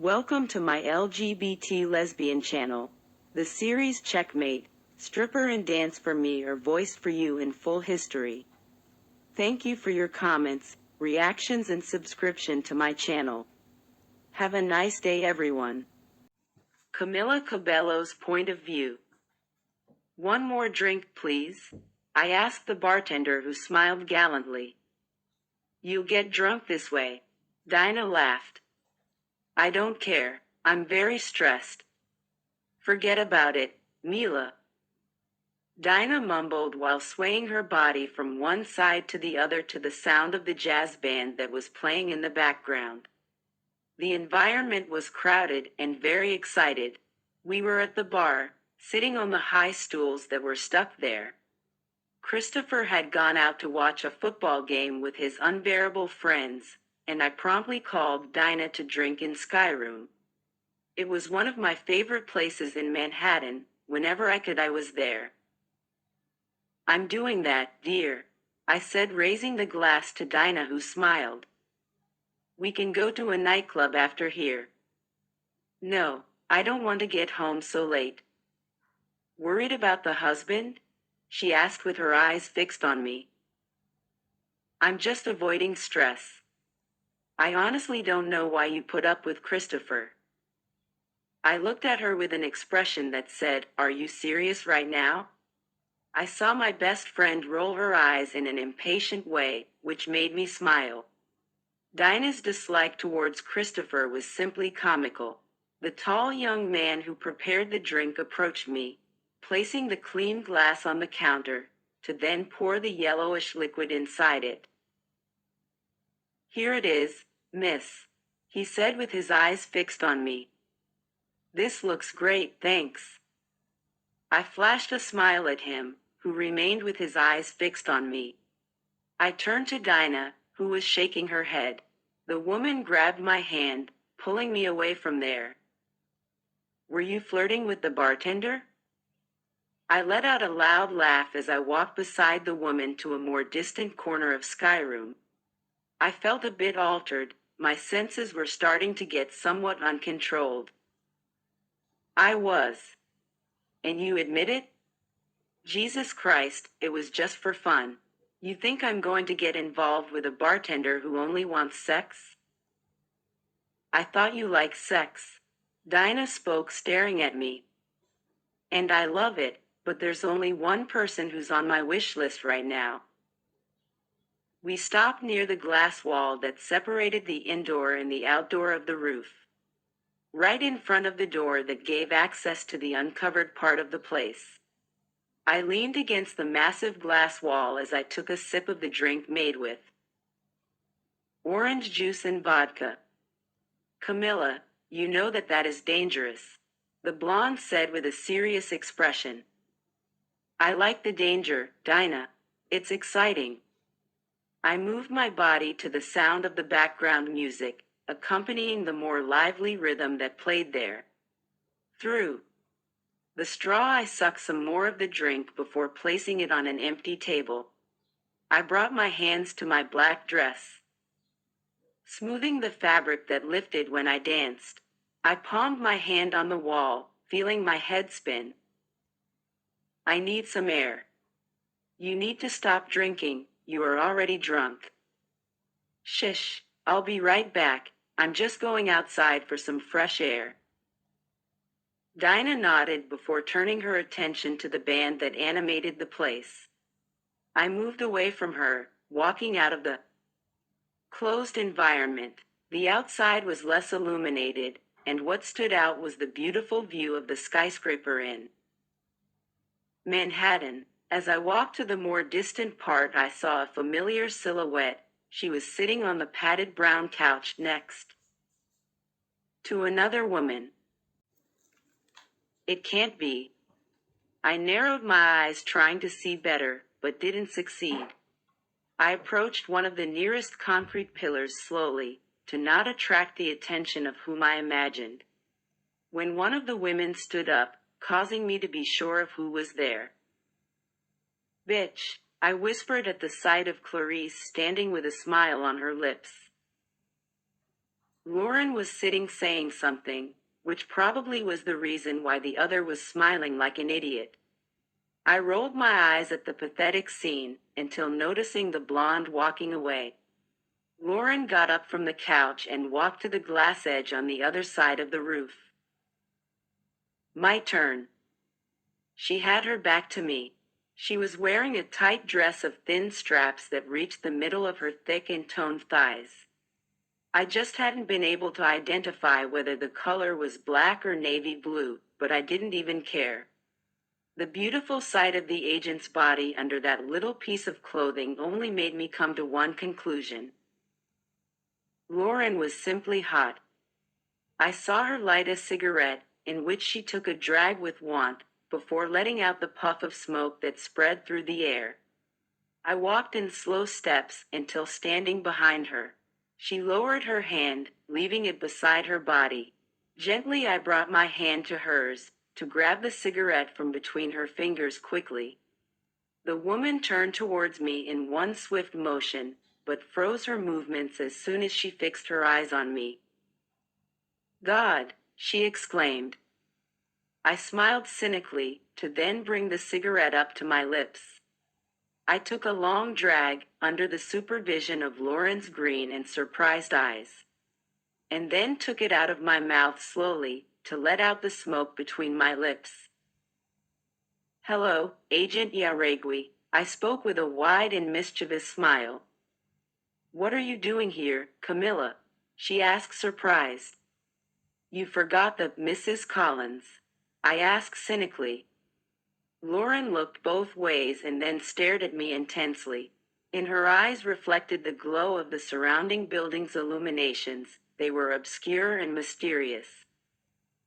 Welcome to my LGBT lesbian channel. The series Checkmate, Stripper and Dance for Me are voiced for you in full history. Thank you for your comments, reactions and subscription to my channel. Have a nice day everyone. Camila Cabello's point of view. One more drink please? I asked the bartender who smiled gallantly. You'll get drunk this way. Dinah laughed. I don't care, I'm very stressed. Forget about it, Mila. Dinah mumbled while swaying her body from one side to the other to the sound of the jazz band that was playing in the background. The environment was crowded and very excited. We were at the bar, sitting on the high stools that were stuck there. Christopher had gone out to watch a football game with his unbearable friends, and I promptly called Dinah to drink in Skyro. It was one of my favorite places in Manhattan. Whenever I could, I was there. I'm doing that, dear, I said, raising the glass to Dinah, who smiled. We can go to a nightclub after here. No, I don't want to get home so late. Worried about the husband? She asked with her eyes fixed on me. I'm just avoiding stress. I honestly don't know why you put up with Christopher. I looked at her with an expression that said, "Are you serious right now?" I saw my best friend roll her eyes in an impatient way, which made me smile. Dinah's dislike towards Christopher was simply comical. The tall young man who prepared the drink approached me, placing the clean glass on the counter, to then pour the yellowish liquid inside it. Here it is, miss, he said with his eyes fixed on me. This looks great, thanks. I flashed a smile at him, who remained with his eyes fixed on me. I turned to Dinah, who was shaking her head. The woman grabbed my hand, pulling me away from there. Were you flirting with the bartender? I let out a loud laugh as I walked beside the woman to a more distant corner of Skyro. I felt a bit altered, my senses were starting to get somewhat uncontrolled. I was. And you admit it? Jesus Christ, it was just for fun. You think I'm going to get involved with a bartender who only wants sex? I thought you liked sex. Dinah spoke, staring at me. And I love it, but there's only one person who's on my wish list right now. We stopped near the glass wall that separated the indoor and the outdoor of the roof. Right in front of the door that gave access to the uncovered part of the place. I leaned against the massive glass wall as I took a sip of the drink made with orange juice and vodka. Camilla, you know that is dangerous, the blonde said with a serious expression. I like the danger, Dinah. It's exciting. I moved my body to the sound of the background music, accompanying the more lively rhythm that played there. Through the straw, I sucked some more of the drink before placing it on an empty table. I brought my hands to my black dress, smoothing the fabric that lifted when I danced. I palmed my hand on the wall, feeling my head spin. I need some air. You need to stop drinking, you are already drunk. Shish, I'll be right back, I'm just going outside for some fresh air. Dinah nodded before turning her attention to the band that animated the place. I moved away from her, walking out of the closed environment. The outside was less illuminated, and what stood out was the beautiful view of the skyscraper in Manhattan. As I walked to the more distant part, I saw a familiar silhouette. She was sitting on the padded brown couch next to another woman. It can't be. I narrowed my eyes trying to see better, but didn't succeed. I approached one of the nearest concrete pillars slowly, to not attract the attention of whom I imagined. When one of the women stood up, causing me to be sure of who was there. Bitch, I whispered at the sight of Clarice standing with a smile on her lips. Lauren was sitting saying something, which probably was the reason why the other was smiling like an idiot. I rolled my eyes at the pathetic scene until noticing the blonde walking away. Lauren got up from the couch and walked to the glass edge on the other side of the roof. My turn. She had her back to me. She was wearing a tight dress of thin straps that reached the middle of her thick and toned thighs. I just hadn't been able to identify whether the color was black or navy blue, but I didn't even care. The beautiful sight of the agent's body under that little piece of clothing only made me come to one conclusion. Lauren was simply hot. I saw her light a cigarette, in which she took a drag with want, before letting out the puff of smoke that spread through the air. I walked in slow steps until standing behind her. She lowered her hand, leaving it beside her body. Gently I brought my hand to hers, to grab the cigarette from between her fingers quickly. The woman turned towards me in one swift motion, but froze her movements as soon as she fixed her eyes on me. "God," she exclaimed. I smiled cynically, to then bring the cigarette up to my lips. I took a long drag, under the supervision of Lauren's green and surprised eyes. And then took it out of my mouth slowly, to let out the smoke between my lips. "Hello, Agent Yaregui," I spoke with a wide and mischievous smile. "What are you doing here, Camilla?" she asked, surprised. "You forgot the Mrs. Collins," I asked cynically. Lauren looked both ways and then stared at me intensely. In her eyes reflected the glow of the surrounding building's illuminations. They were obscure and mysterious.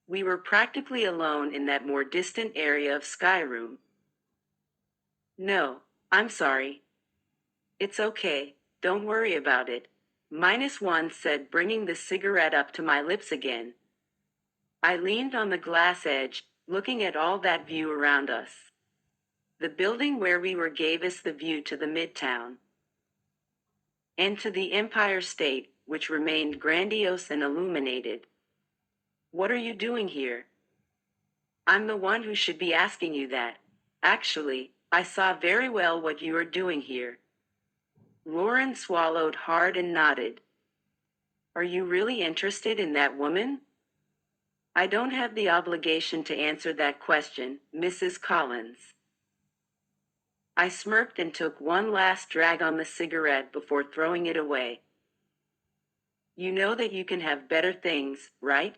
We were practically alone in that more distant area of Skyro. "No, I'm sorry." "It's okay, don't worry about it," -1 said, bringing the cigarette up to my lips again. I leaned on the glass edge, looking at all that view around us. The building where we were gave us the view to the Midtown and to the Empire State, which remained grandiose and illuminated. "What are you doing here?" "I'm the one who should be asking you that. Actually, I saw very well what you are doing here." Lauren swallowed hard and nodded. "Are you really interested in that woman?" "I don't have the obligation to answer that question, Mrs. Collins." I smirked and took one last drag on the cigarette before throwing it away. "You know that you can have better things, right?"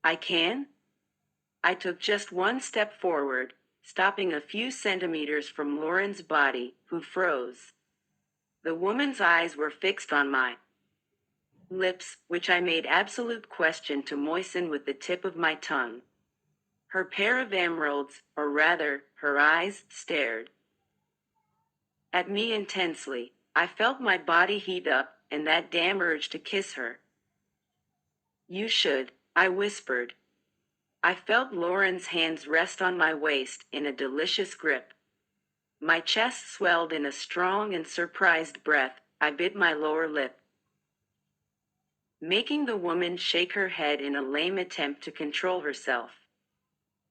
"I can?" I took just one step forward, stopping a few centimeters from Lauren's body, who froze. The woman's eyes were fixed on my lips, which I made absolute question to moisten with the tip of my tongue. Her pair of emeralds, or rather, her eyes, stared at me intensely. I felt my body heat up, and that damn urge to kiss her. "You should," I whispered. I felt Lauren's hands rest on my waist in a delicious grip. My chest swelled in a strong and surprised breath. I bit my lower lip, making the woman shake her head in a lame attempt to control herself.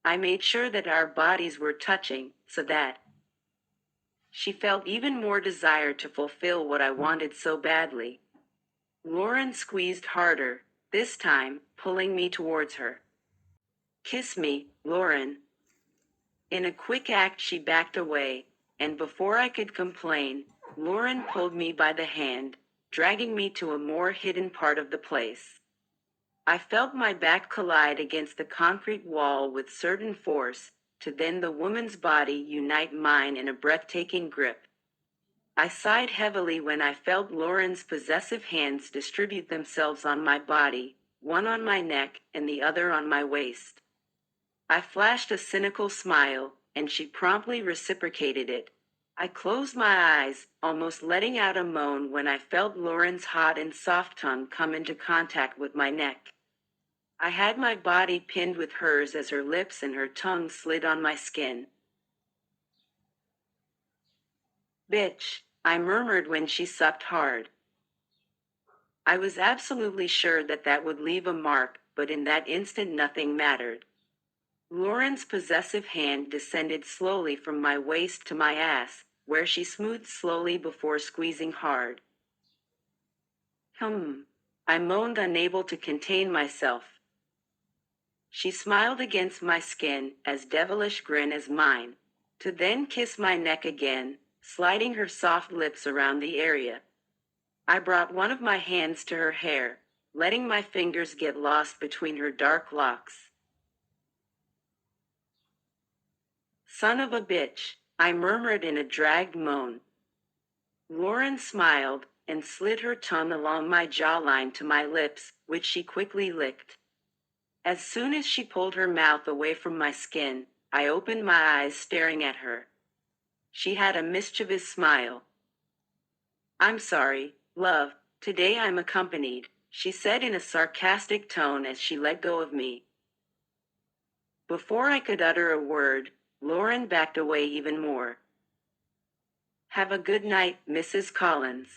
I made sure that our bodies were touching, so that she felt even more desire to fulfill what I wanted so badly. Lauren squeezed harder, this time, pulling me towards her. "Kiss me, Lauren." In a quick act she backed away, and before I could complain, Lauren pulled me by the hand, dragging me to a more hidden part of the place. I felt my back collide against the concrete wall with certain force, to then the woman's body unite mine in a breathtaking grip. I sighed heavily when I felt Lauren's possessive hands distribute themselves on my body, one on my neck and the other on my waist. I flashed a cynical smile, and she promptly reciprocated it. I closed my eyes, almost letting out a moan when I felt Lauren's hot and soft tongue come into contact with my neck. I had my body pinned with hers as her lips and her tongue slid on my skin. "Bitch," I murmured when she sucked hard. I was absolutely sure that that would leave a mark, but in that instant nothing mattered. Lauren's possessive hand descended slowly from my waist to my ass, where she smoothed slowly before squeezing hard. I moaned, unable to contain myself. She smiled against my skin, as devilish grin as mine, to then kiss my neck again, sliding her soft lips around the area. I brought one of my hands to her hair, letting my fingers get lost between her dark locks. Son of a bitch, I murmured in a dragged moan. Lauren smiled and slid her tongue along my jawline to my lips, which she quickly licked. As soon as she pulled her mouth away from my skin, I opened my eyes staring at her. She had a mischievous smile. I'm sorry, love, today I'm accompanied, she said in a sarcastic tone as she let go of me. Before I could utter a word, Lauren backed away even more. Have a good night, Mrs. Collins.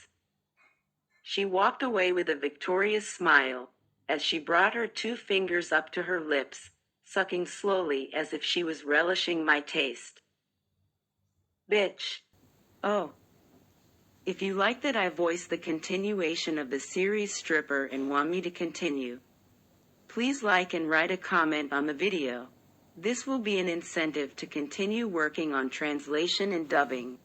She walked away with a victorious smile, as she brought her 2 fingers up to her lips, sucking slowly as if she was relishing my taste. Bitch. Oh. If you like that I voiced the continuation of the series Stripper and want me to continue, please like and write a comment on the video. This will be an incentive to continue working on translation and dubbing.